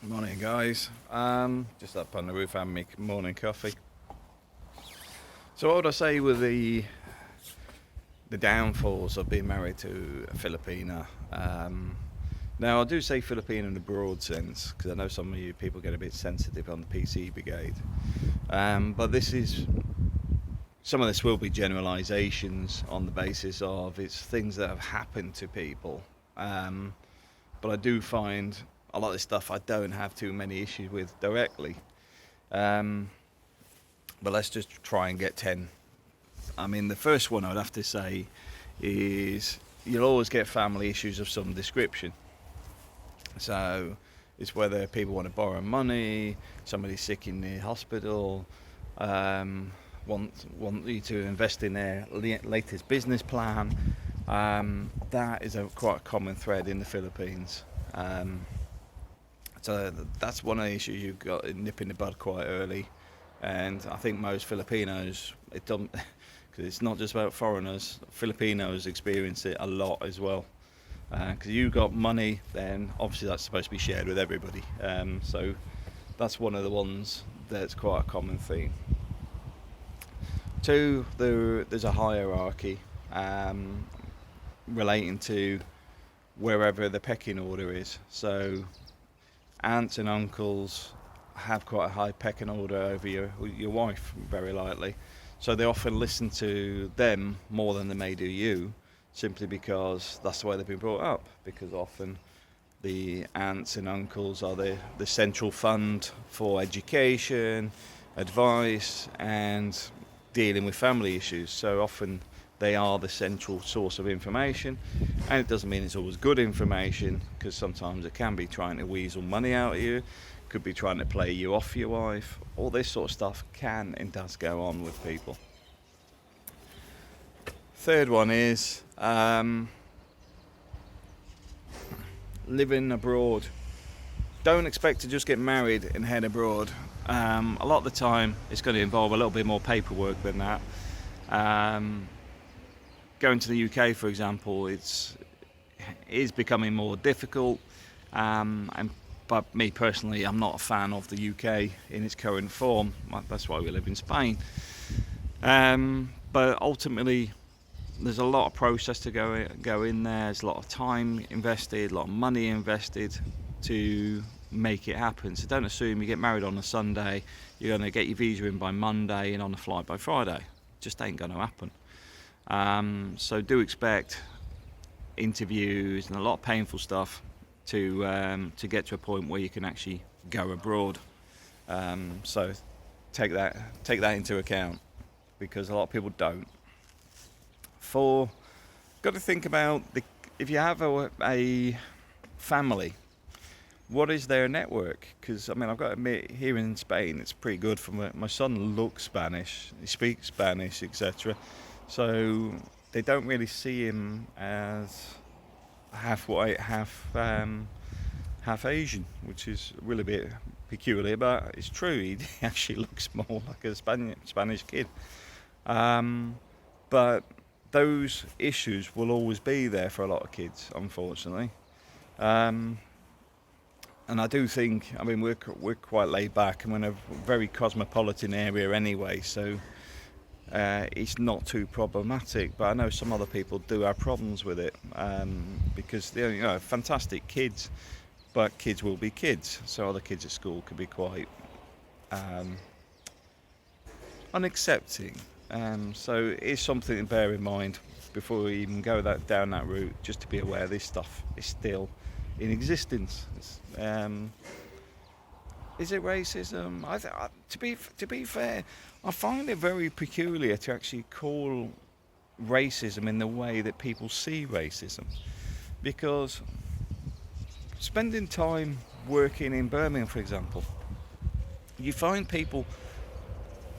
Morning, guys. Just up on the roof having my morning coffee. So, what would I say with the downfalls of being married to a Filipina? Now, I do say Filipina in a broad sense because I know some of you people get a bit sensitive on the PC brigade. But some of this will be generalisations on the basis of it's things that have happened to people. But I do find a lot of this stuff I don't have too many issues with directly. But let's just try and get 10. I mean, the first one I'd have to say is you'll always get family issues of some description. So it's whether people want to borrow money, somebody's sick in the hospital, want you to invest in their latest business plan. That is quite a common thread in the Philippines. So that's one of the issues you've got to nip in the bud quite early, and I think most Filipinos, it don't, because it's not just about foreigners. Filipinos experience it a lot as well. Because you've got money, then obviously that's supposed to be shared with everybody. So that's one of the ones that's quite a common theme. Two, there's a hierarchy relating to wherever the pecking order is. So aunts and uncles have quite a high pecking order over your wife, very likely. So they often listen to them more than they may do you, simply because that's the way they've been brought up. Because often the aunts and uncles are the central fund for education, advice, and dealing with family issues. So often they are the central source of information, and it doesn't mean it's always good information, because sometimes it can be trying to weasel money out of you, could be trying to play you off your wife. All this sort of stuff can and does go on with people. Third one is living abroad. Don't expect to just get married and head abroad. A lot of the time it's going to involve a little bit more paperwork than that. Going to the UK, for example, is becoming more difficult. But me personally, I'm not a fan of the UK in its current form. That's why we live in Spain. But ultimately, there's a lot of process to go in there. There's a lot of time invested, a lot of money invested to make it happen. So don't assume you get married on a Sunday, you're going to get your visa in by Monday and on a flight by Friday. Just ain't going to happen. So do expect interviews and a lot of painful stuff to get to a point where you can actually go abroad. So take that into account, because a lot of people don't. Four, got to think about if you have a family, what is their network? Because I mean, I've got to admit, here in Spain, it's pretty good. My son looks Spanish, he speaks Spanish, etc. So they don't really see him as half white, half Asian, which is really a bit peculiar, but it's true. He actually looks more like a Spanish kid. But those issues will always be there for a lot of kids, unfortunately. And I do think, I mean, we're quite laid back, and we're in a very cosmopolitan area anyway, so it's not too problematic. But I know some other people do have problems with it, because they're fantastic kids, but kids will be kids. So other kids at school could be quite unaccepting. So it's something to bear in mind before we even go down that route, just to be aware this stuff is still in existence. Is it racism? To be fair, I find it very peculiar to actually call racism in the way that people see racism, because spending time working in Birmingham, for example, you find people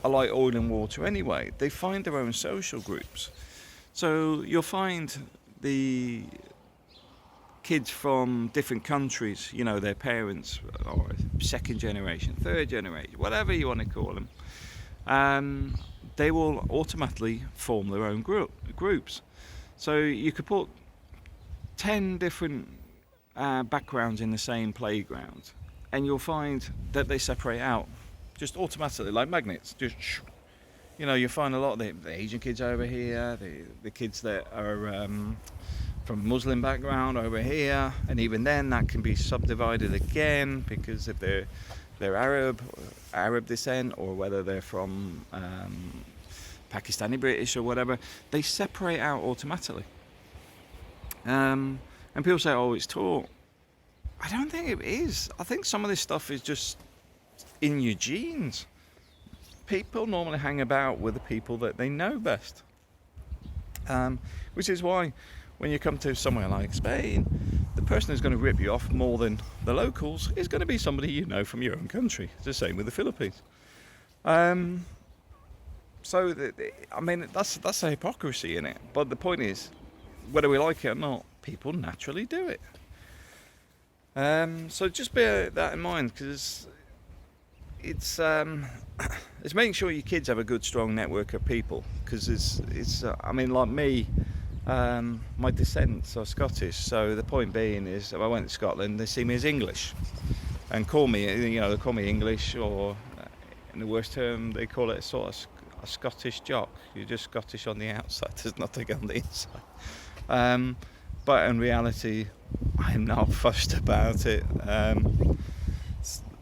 are like oil and water anyway. They find their own social groups. So you'll find the kids from different countries, their parents, or second generation, third generation, whatever you want to call them, they will automatically form their own groups. So you could put 10 different backgrounds in the same playground, and you'll find that they separate out just automatically, like magnets. Just, you find a lot of the Asian kids over here, the kids that are from Muslim background over here, and even then that can be subdivided again because if they're Arab descent, or whether they're from Pakistani British or whatever, they separate out automatically. And people say, oh, it's taught. I don't think it is. I think some of this stuff is just in your genes. People normally hang about with the people that they know best. Which is why when you come to somewhere like Spain, the person who's going to rip you off more than the locals is going to be somebody you know from your own country. It's the same with the Philippines. So, that's a hypocrisy in it. But the point is, whether we like it or not, people naturally do it. So just bear that in mind, because it's making sure your kids have a good, strong network of people. Because like me, my descendants are Scottish. So the point being is, if I went to Scotland, they see me as English, and call me, they call me English, or in the worst term, they call it a Scottish jock. You're just Scottish on the outside. There's nothing on the inside. But in reality, I'm not fussed about it.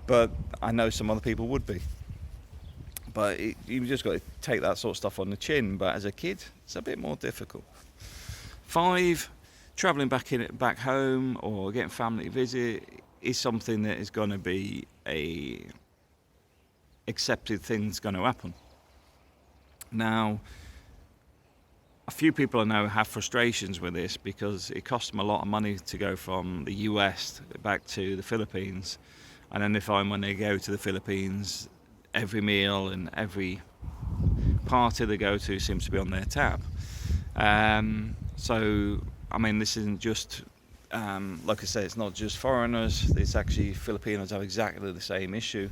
But I know some other people would be. But you've just got to take that sort of stuff on the chin. But as a kid, it's a bit more difficult. 5, travelling back home or getting family visit is something that is going to be a accepted thing that's going to happen. Now, a few people I know have frustrations with this because it costs them a lot of money to go from the US back to the Philippines, and then they find when they go to the Philippines, every meal and every party they go to seems to be on their tab. This isn't just, like I say, it's not just foreigners, it's actually Filipinos have exactly the same issue.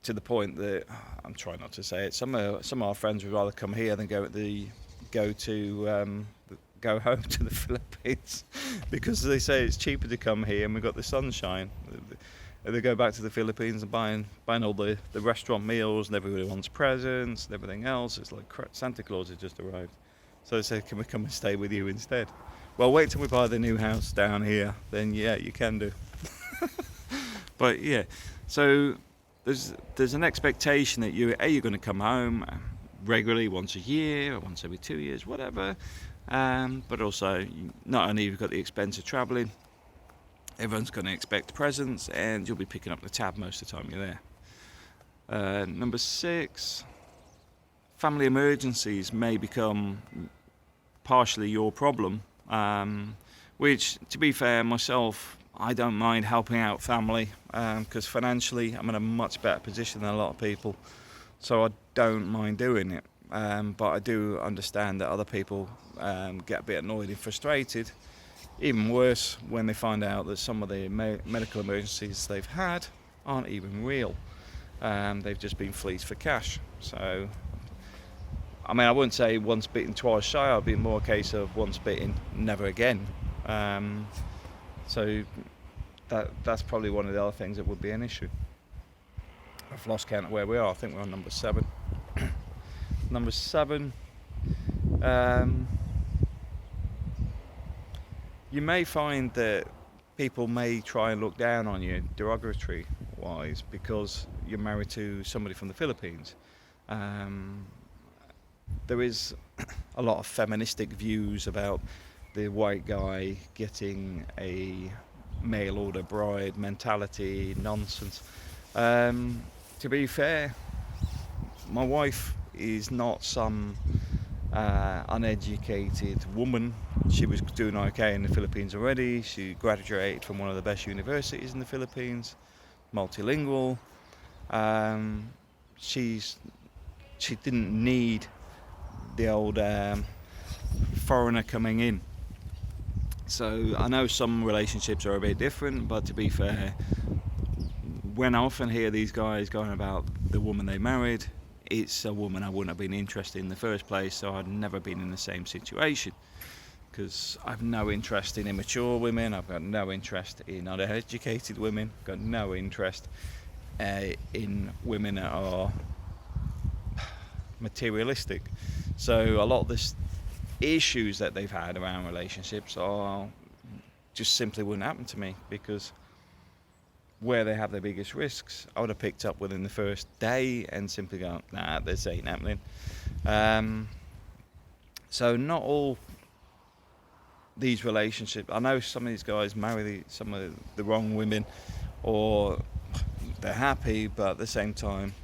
To the point that I'm trying not to say it. Some of our friends would rather come here than go home to the Philippines because they say it's cheaper to come here and we've got the sunshine. They go back to the Philippines and buying all the restaurant meals, and everybody wants presents and everything else. It's like Santa Claus has just arrived. So they say, can we come and stay with you instead? Well, wait till we buy the new house down here, then yeah, you can do. But yeah, so there's an expectation that you're going to come home regularly, once a year or once every 2 years, whatever. But also, not only you've got the expense of travelling, everyone's going to expect presents, and you'll be picking up the tab most of the time you're there. Number 6, family emergencies may become partially your problem, which, to be fair, myself, I don't mind helping out family because financially I'm in a much better position than a lot of people, so I don't mind doing it. But I do understand that other people get a bit annoyed and frustrated. Even worse when they find out that some of the medical emergencies they've had aren't even real. They've just been fleeced for cash. So, I wouldn't say once bitten, twice shy. It'd be more a case of once bitten, never again. So that's probably one of the other things that would be an issue. I've lost count of where we are. I think we're on number 7. Number 7. You may find that people may try and look down on you derogatory wise because you're married to somebody from the Philippines. There is a lot of feministic views about the white guy getting a mail order bride mentality nonsense. To be fair, my wife is not some uneducated woman. She was doing okay in the Philippines already. She graduated from one of the best universities in the Philippines, multilingual. She didn't need the old foreigner coming in. So I know some relationships are a bit different, but to be fair, when I often hear these guys going about the woman they married, it's a woman I wouldn't have been interested in the first place, so I'd never been in the same situation. because I've no interest in immature women. I've got no interest in uneducated women. I've got no interest in women that are materialistic. So a lot of the issues that they've had around relationships are just simply wouldn't happen to me, because where they have their biggest risks, I would have picked up within the first day and simply gone, nah, this ain't happening. So not all these relationships, I know some of these guys marry some of the wrong women, or they're happy, but at the same time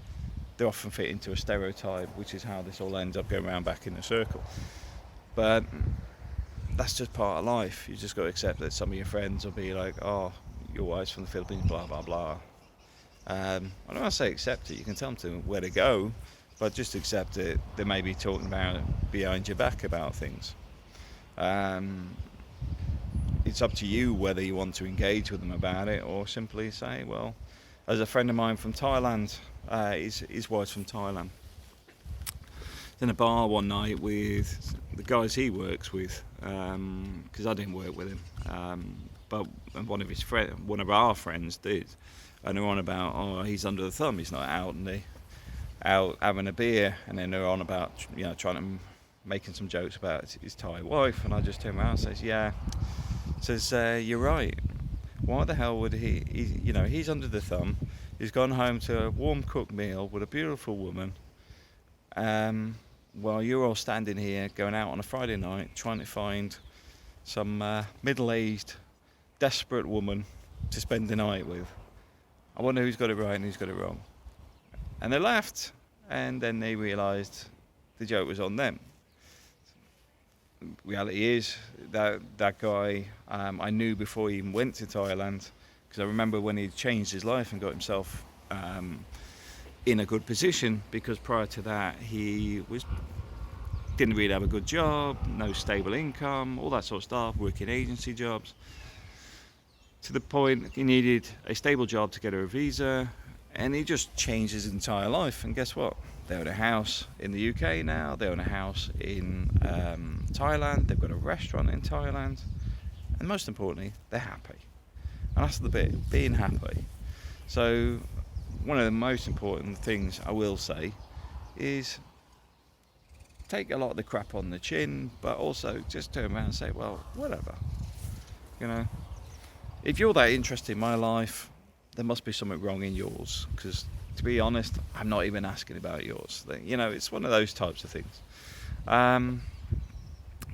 they often fit into a stereotype, which is how this all ends up going around back in the circle. But that's just part of life. You just got to accept that some of your friends will be like, oh, your wife's from the Philippines, blah blah blah. I don't want to say accept it, you can tell them where to go, but just accept it. They may be talking about it behind your back about things. It's up to you whether you want to engage with them about it, or simply say, well, as a friend of mine from Thailand, his wife's from Thailand, in a bar one night with the guys he works with, because I didn't work with him, but one of our friends did, and they're on about, oh, he's under the thumb, he's not out having a beer, and then they're on about, trying to making some jokes about his Thai wife, and I just turn around and says, yeah, you're right. Why the hell would he's under the thumb, he's gone home to a warm cooked meal with a beautiful woman, while you're all standing here going out on a Friday night trying to find some middle-aged, desperate woman to spend the night with. I wonder who's got it right and who's got it wrong. And they laughed, and then they realised the joke was on them. Reality is that guy I knew before he even went to Thailand, because I remember when he changed his life and got himself in a good position, because prior to that he didn't really have a good job, no stable income, all that sort of stuff, working agency jobs, to the point he needed a stable job to get her a visa, and he just changed his entire life. And guess what? They own a house in the UK now, they own a house in Thailand, they've got a restaurant in Thailand, and most importantly, they're happy. And that's the bit, being happy. So one of the most important things I will say is take a lot of the crap on the chin, but also just turn around and say, well, whatever. If you're that interested in my life, there must be something wrong in yours, because to be honest, I'm not even asking about yours. It's one of those types of things.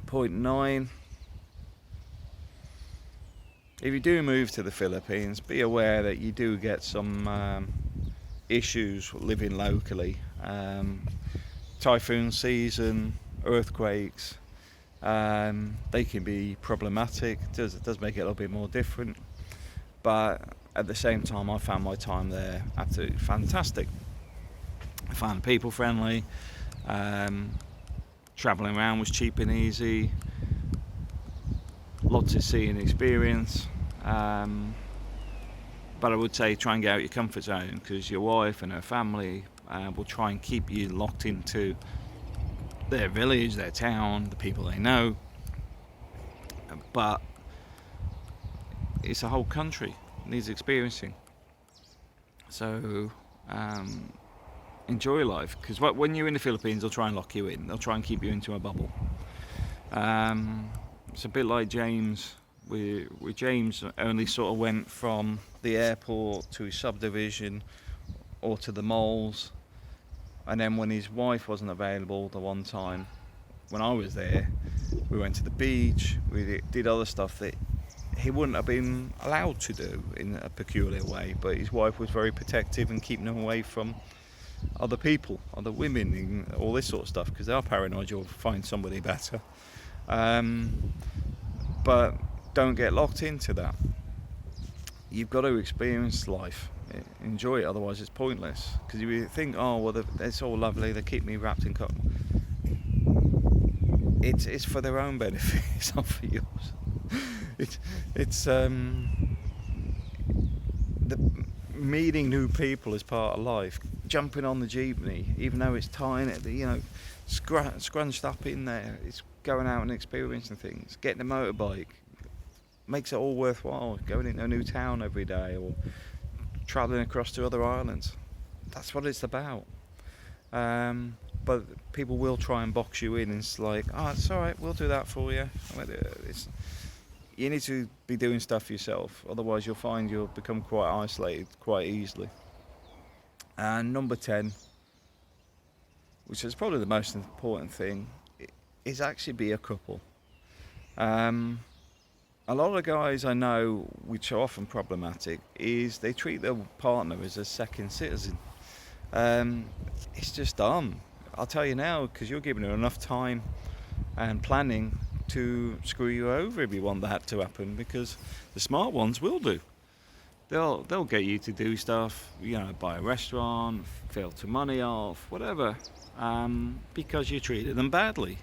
Point 9, if you do move to the Philippines, be aware that you do get some issues living locally. Typhoon season, earthquakes, they can be problematic. It does make it a little bit more different, but at the same time, I found my time there absolutely fantastic. I found people friendly, travelling around was cheap and easy, lots to see and experience, but I would say try and get out your comfort zone, because your wife and her family will try and keep you locked into their village, their town, the people they know, but it's a whole country needs experiencing. So enjoy life, because when you're in the Philippines, they'll try and lock you in, they'll try and keep you into a bubble. It's a bit like James. With James, only sort of went from the airport to his subdivision or to the malls, and then when his wife wasn't available the one time when I was there, we went to the beach, we did other stuff that he wouldn't have been allowed to do in a peculiar way, but his wife was very protective and keeping him away from other people, other women, and all this sort of stuff, because they are paranoid you'll find somebody better. But don't get locked into that. You've got to experience life, enjoy it, otherwise it's pointless. Because you think, oh well, it's all lovely, they keep me wrapped in cotton. It's for their own benefit, it's not for yours. It's the meeting new people is part of life. Jumping on the jeepney, even though it's tiny, scrunched up in there. It's going out and experiencing things. Getting a motorbike makes it all worthwhile. Going into a new town every day or travelling across to other islands. That's what it's about. But people will try and box you in. It's like, oh, it's all right, we'll do that for you. You need to be doing stuff yourself. Otherwise, you'll find you'll become quite isolated quite easily. And number 10, which is probably the most important thing, is actually be a couple. A lot of guys I know, which are often problematic, is they treat their partner as a second citizen. It's just dumb. I'll tell you now, because you're giving her enough time and planning to screw you over if you want that to happen, because the smart ones will do. They'll get you to do stuff, buy a restaurant, filter money off, whatever, because you treated them badly.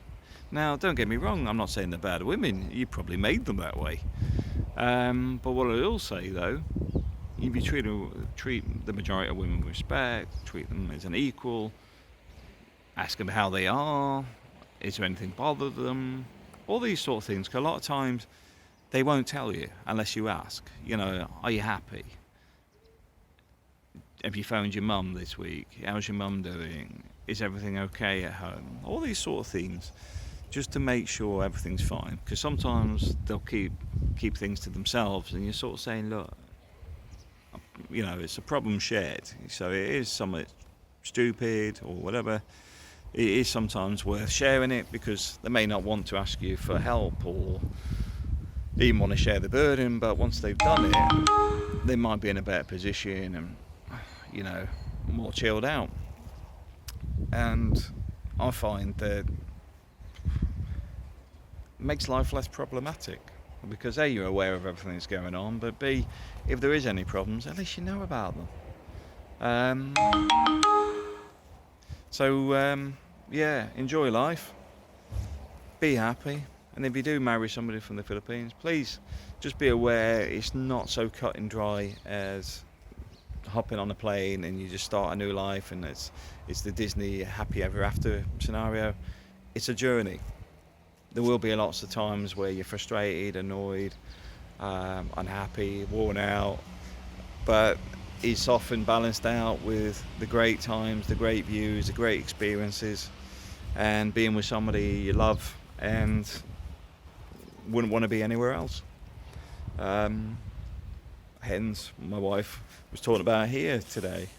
Now, don't get me wrong, I'm not saying they're bad women, you probably made them that way. But what I will say though, if you treat the majority of women with respect, treat them as an equal, ask them how they are, is there anything bother them, all these sort of things, because a lot of times they won't tell you unless you ask. Are you happy? Have you phoned your mum this week? How's your mum doing? Is everything okay at home? All these sort of things, just to make sure everything's fine. Because sometimes they'll keep things to themselves, and you're sort of saying, look, it's a problem shared. So it is somewhat stupid or whatever. It is sometimes worth sharing it, because they may not want to ask you for help or even want to share the burden, but once they've done it, they might be in a better position and, more chilled out. And I find that it makes life less problematic, because A, you're aware of everything that's going on, but B, if there is any problems, at least you know about them. Enjoy life, be happy, and if you do marry somebody from the Philippines, please just be aware it's not so cut and dry as hopping on a plane and you just start a new life and it's the Disney happy ever after scenario. It's a journey. There will be lots of times where you're frustrated, annoyed, unhappy, worn out, but it's often balanced out with the great times, the great views, the great experiences, and being with somebody you love and wouldn't want to be anywhere else. Hence, my wife was talking about here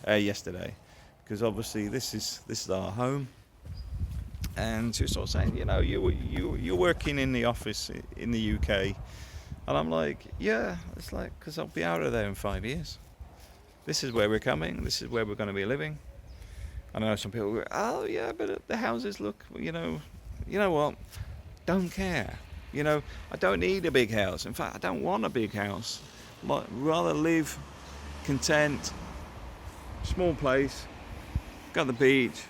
yesterday, because obviously this is our home, and she was sort of saying, you're working in the office in the UK, and I'm like, yeah, it's like, because I'll be out of there in 5 years. This is where we're coming. This is where we're going to be living. I know some people go, oh yeah, but the houses look, you know what? Don't care. I don't need a big house. In fact, I don't want a big house. I'd rather live content, small place, got the beach,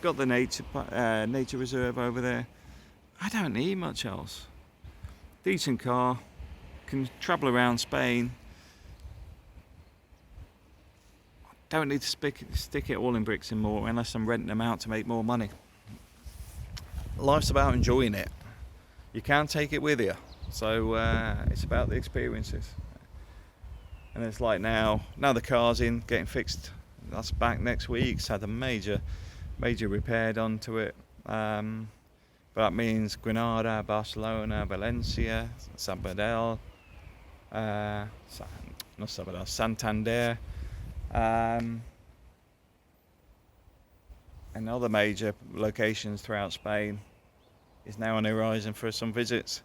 got the nature reserve over there. I don't need much else. Decent car, can travel around Spain. Don't need to stick it all in bricks and mortar unless I'm renting them out to make more money. Life's about enjoying it. You can't take it with you. So it's about the experiences. And it's like now the car's in, getting fixed. That's back next week. It's had a major repair done to it. But that means Granada, Barcelona, Valencia, Sabadell, Santander, and other major locations throughout Spain is now on the horizon for some visits,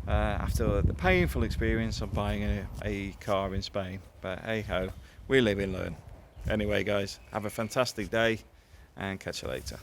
after the painful experience of buying a car in Spain. But hey ho, we live and learn. Anyway guys, have a fantastic day and catch you later.